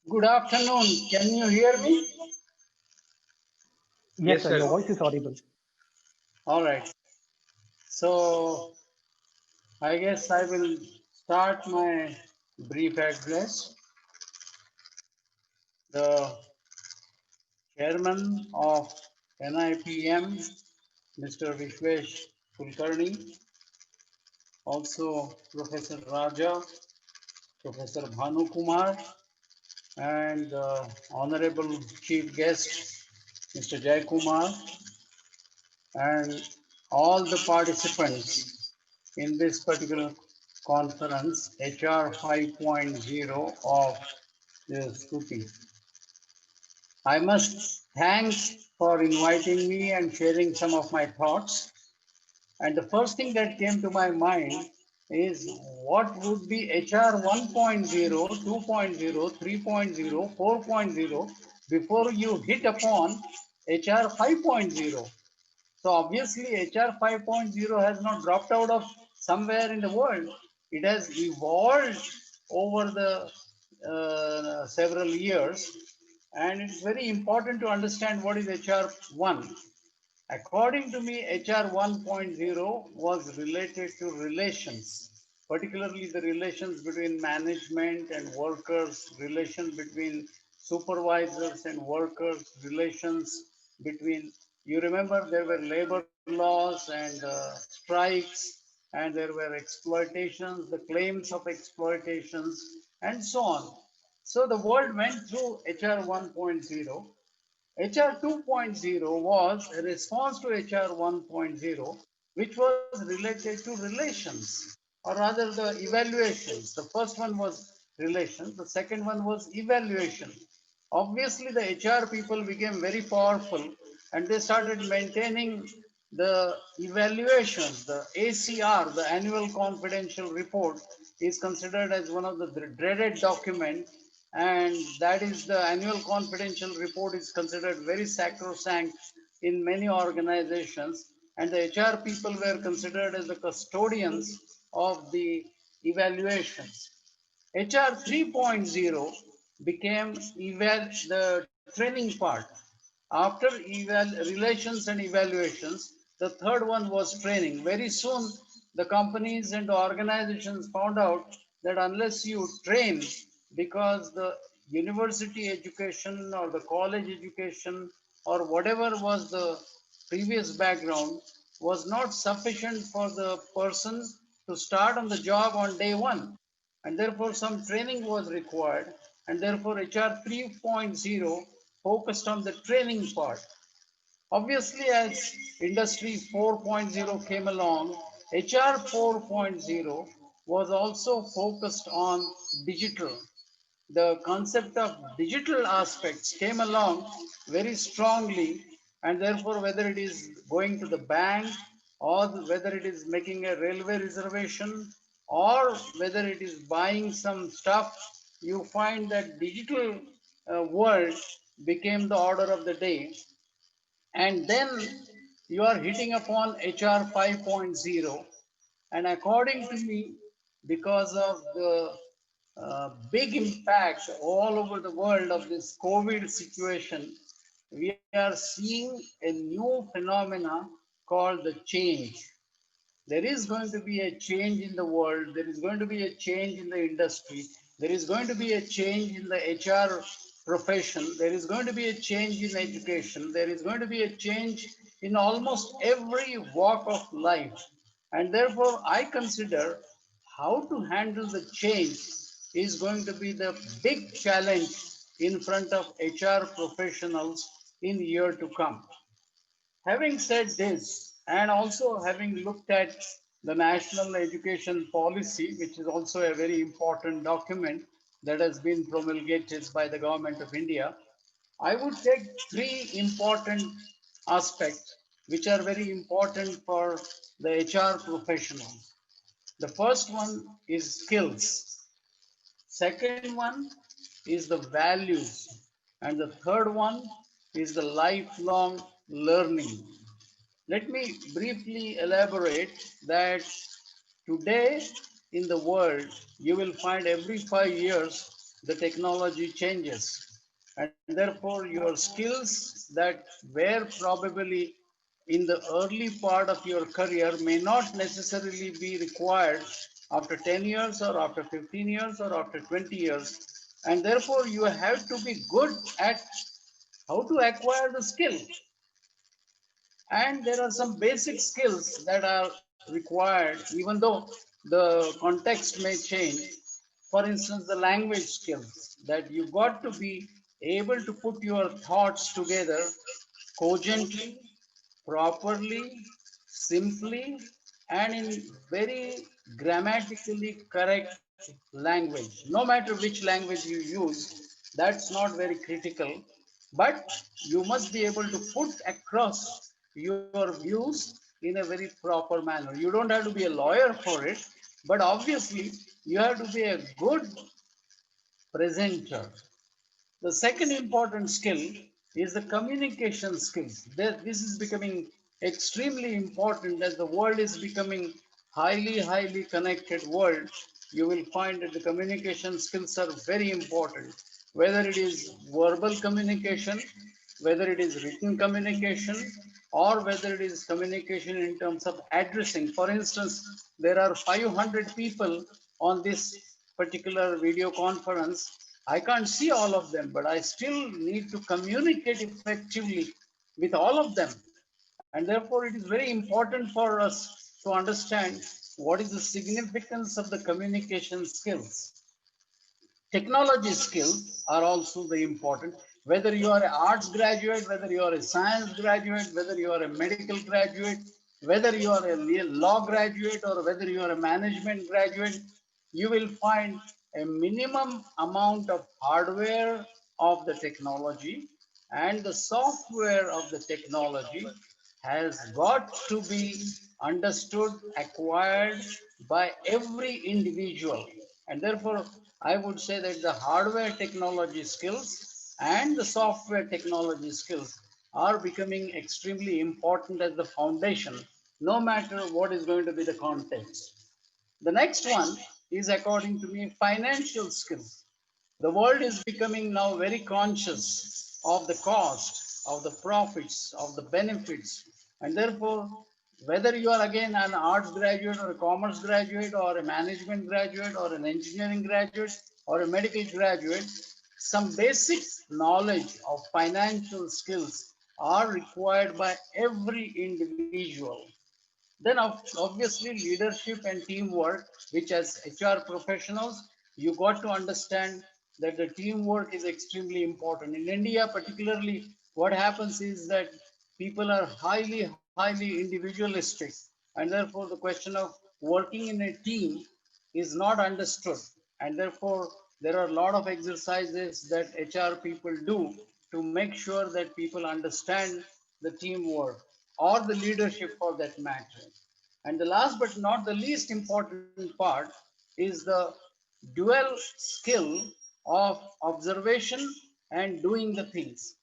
Good afternoon. Can you hear me? Yes, Yes, sir, your sir. voice is audible. All right. So I guess I will start my brief address. The chairman of NIPM, Mr. Vishwesh Kulkarni, also Professor Raja, Professor Bhanu Kumar, and Honorable Chief Guest, Mr. Jay Kumar, and all the participants in this particular conference, HR 5.0 of the Stuti. I must thank for inviting me and sharing some of my thoughts. And the first thing that came to my mind is what would be HR 1.0, 2.0, 3.0, 4.0 before you hit upon HR 5.0. So obviously HR 5.0 has not dropped out of somewhere in the world. It has evolved over the several years, and it's very important to understand what is HR 1. According to me, HR 1.0 was related to relations, particularly the relations between management and workers, relation between supervisors and workers, relations between, you remember there were labor laws and strikes, and there were exploitations, the claims of exploitations, and so on. So the world went through HR 1.0. HR 2.0 was a response to HR 1.0, which was related to relations, or rather the evaluations. The first one was relations, the second one was evaluation. Obviously, the HR people became very powerful and they started maintaining the evaluations. The ACR, the annual confidential report, is considered as one of the dreaded documents, and that is the annual confidential report is considered very sacrosanct in many organizations, and the HR people were considered as the custodians of the evaluations. HR 3.0 became the training part. After relations and evaluations, the third one was training. Very soon, the companies and the organizations found out that unless you train, because the university education or the college education or whatever was the previous background was not sufficient for the person to start on the job on day one, and therefore some training was required, and therefore HR 3.0 focused on the training part. Obviously, as Industry 4.0 came along, HR 4.0 was also focused on digital. The concept of digital aspects came along very strongly, and therefore whether it is going to the bank, or whether it is making a railway reservation, or whether it is buying some stuff, you find that digital world became the order of the day. And then you are hitting upon HR 5.0. And according to me, because of the big impact all over the world of this COVID situation, we are seeing a new phenomena called the change. There is going to be a change in the world. There is going to be a change in the industry. There is going to be a change in the HR profession. There is going to be a change in education. There is going to be a change in almost every walk of life. And therefore, I consider how to handle the change is going to be the big challenge in front of HR professionals in the year to come. Having said this, and also having looked at the National Education Policy, which is also a very important document that has been promulgated by the Government of India, I would take three important aspects which are very important for the HR professional. The first one is skills. Second one is the values. And the third one is the lifelong learning. Let me briefly elaborate that today in the world, you will find every 5 years the technology changes. And therefore, your skills that were probably in the early part of your career may not necessarily be required after 10 years or after 15 years or after 20 years. And therefore, you have to be good at how to acquire the skill. And there are some basic skills that are required, even though the context may change. For instance, the language skills that you got to be able to put your thoughts together cogently, properly, simply, and in very grammatically correct language. No matter which language you use, that's not very critical, but you must be able to put across your views in a very proper manner. You don't have to be a lawyer for it, but obviously you have to be a good presenter. The second important skill is the communication skills. This is becoming extremely important as the world is becoming highly connected world. You will find that the communication skills are very important. Whether it is verbal communication, whether it is written communication, or whether it is communication in terms of addressing. For instance, there are 500 people on this particular video conference. I can't see all of them, but I still need to communicate effectively with all of them. And therefore, it is very important for us to understand what is the significance of the communication skills. Technology skills are also very important. Whether you are an arts graduate, whether you are a science graduate, whether you are a medical graduate, whether you are a law graduate, or whether you are a management graduate, you will find a minimum amount of hardware of the technology, and the software of the technology has got to be understood, acquired by every individual. And therefore, I would say that the hardware technology skills and the software technology skills are becoming extremely important as the foundation, no matter what is going to be the context. The next one is, according to me, financial skills. The world is becoming now very conscious of the cost, of the profits, of the benefits, and therefore, whether you are again an arts graduate or a commerce graduate or a management graduate or an engineering graduate or a medical graduate, some basic knowledge of financial skills are required by every individual. Then obviously leadership and teamwork, which as HR professionals, you got to understand that the teamwork is extremely important. In India, particularly, what happens is that people are highly individualistic, and therefore the question of working in a team is not understood. And therefore, there are a lot of exercises that HR people do to make sure that people understand the teamwork or the leadership for that matter. And the last but not the least important part is the dual skill of observation and doing the things.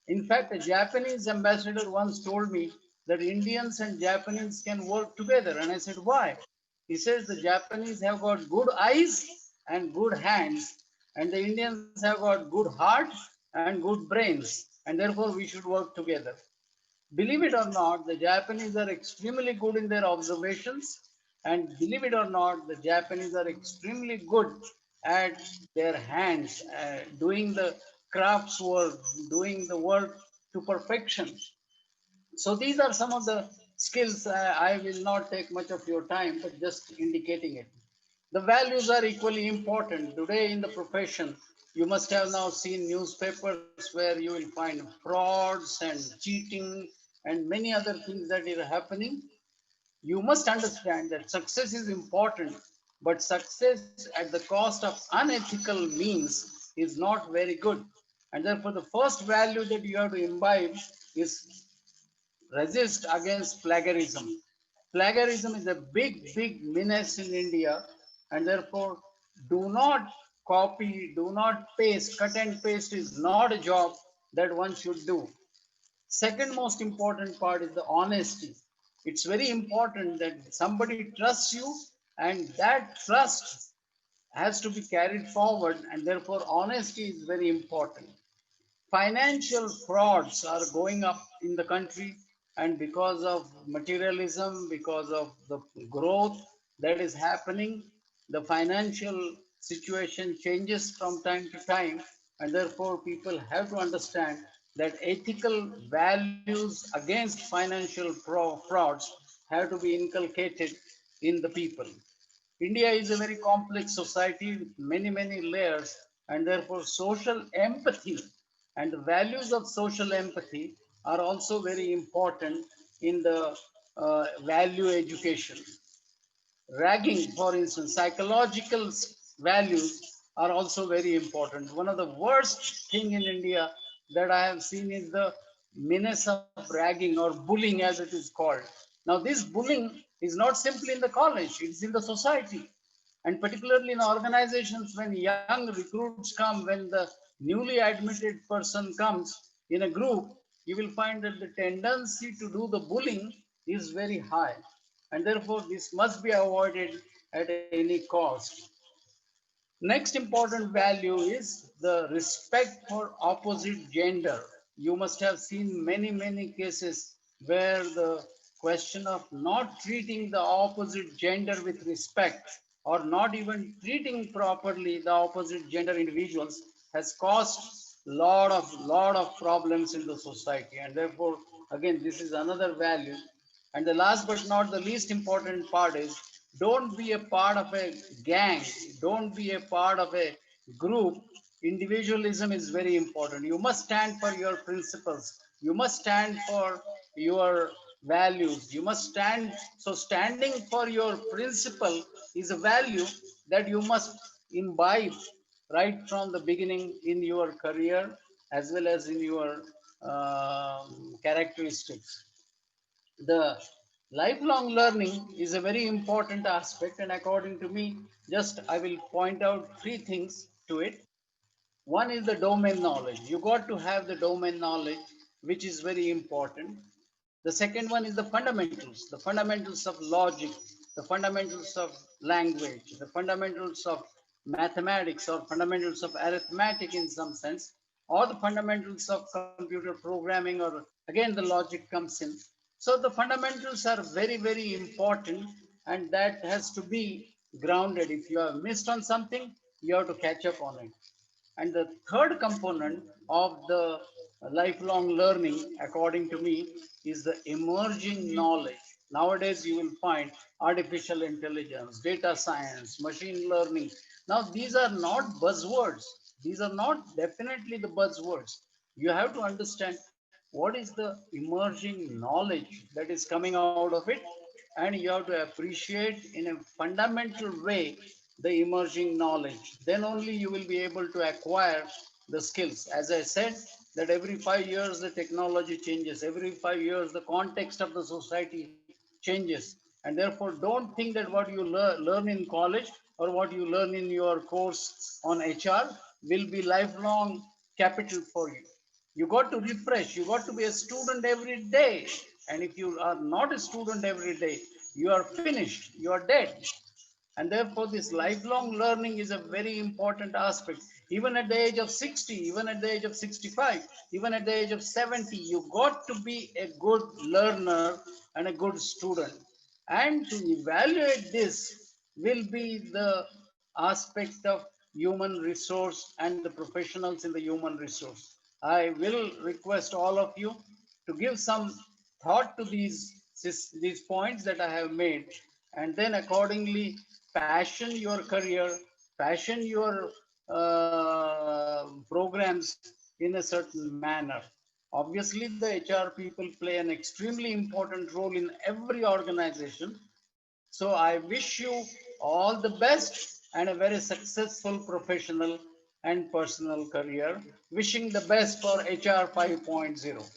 In fact, a Japanese ambassador once told me that Indians and Japanese can work together. And I said, why? He says the Japanese have got good eyes and good hands, and the Indians have got good heart and good brains, and therefore we should work together. Believe it or not, the Japanese are extremely good in their observations, and believe it or not, the Japanese are extremely good at their hands, doing the crafts work, doing the work to perfection. So these are some of the skills. I will not take much of your time, but just indicating it. The values are equally important. Today in the profession, you must have now seen newspapers where you will find frauds and cheating and many other things that are happening. You must understand that success is important, but success at the cost of unethical means is not very good. And therefore, the first value that you have to imbibe is resist against plagiarism. Plagiarism is a big menace in India, and therefore, do not copy, do not paste. Cut and paste is not a job that one should do. Second most important part is the honesty. It's very important that somebody trusts you, and that trust has to be carried forward, and therefore honesty is very important. Financial frauds are going up in the country, and because of materialism, because of the growth that is happening, the financial situation changes from time to time, and therefore people have to understand that ethical values against financial frauds have to be inculcated in the people. India is a very complex society with many, many layers, and therefore social empathy and the values of social empathy are also very important in the value education. Ragging, for instance, psychological values are also very important. One of the worst thing in India that I have seen is the menace of ragging or bullying, as it is called. Now, this bullying is not simply in the college; it's in the society, and particularly in organizations when young recruits come, when the newly admitted person comes in a group, you will find that the tendency to do the bullying is very high, and therefore this must be avoided at any cost. Next important value is the respect for opposite gender. You must have seen many, many cases where the question of not treating the opposite gender with respect or not even treating properly the opposite gender individuals has caused lot of problems in the society, and therefore again this is another value. And the last but not the least important part is don't be a part of a gang, don't be a part of a group. Individualism is very important. You must stand for your principles, you must stand for your values, you must stand. So, standing for your principle is a value that you must imbibe right from the beginning in your career as well as in your characteristics. The lifelong learning is a very important aspect, and according to me, just I will point out three things to it. One is the domain knowledge. You got to have the domain knowledge, which is very important. The second one is the fundamentals of logic, the fundamentals of language, the fundamentals of mathematics or fundamentals of arithmetic in some sense, or the fundamentals of computer programming, or again the logic comes in. So the fundamentals are very, very important, and that has to be grounded. If you have missed on something, you have to catch up on it. And the third component of the lifelong learning, according to me, is the emerging knowledge. Nowadays, you will find artificial intelligence, data science, machine learning. Now, these are not buzzwords. These are not definitely the buzzwords. You have to understand what is the emerging knowledge that is coming out of it, and you have to appreciate in a fundamental way the emerging knowledge. Then only you will be able to acquire the skills. As I said, that every 5 years the technology changes, every 5 years the context of the society changes, and therefore don't think that what you learn in college or what you learn in your course on HR will be lifelong capital for you. You got to refresh, you got to be a student every day, and if you are not a student every day, you are finished, you are dead. And therefore this lifelong learning is a very important aspect. Even at the age of 60, even at the age of 65, even at the age of 70, you got to be a good learner and a good student. And to evaluate this will be the aspect of human resource and the professionals in the human resource. I will request all of you to give some thought to these points that I have made, and then accordingly passion your career, passion your programs in a certain manner. Obviously, the HR people play an extremely important role in every organization. So I wish you all the best and a very successful professional and personal career. Wishing the best for HR 5.0.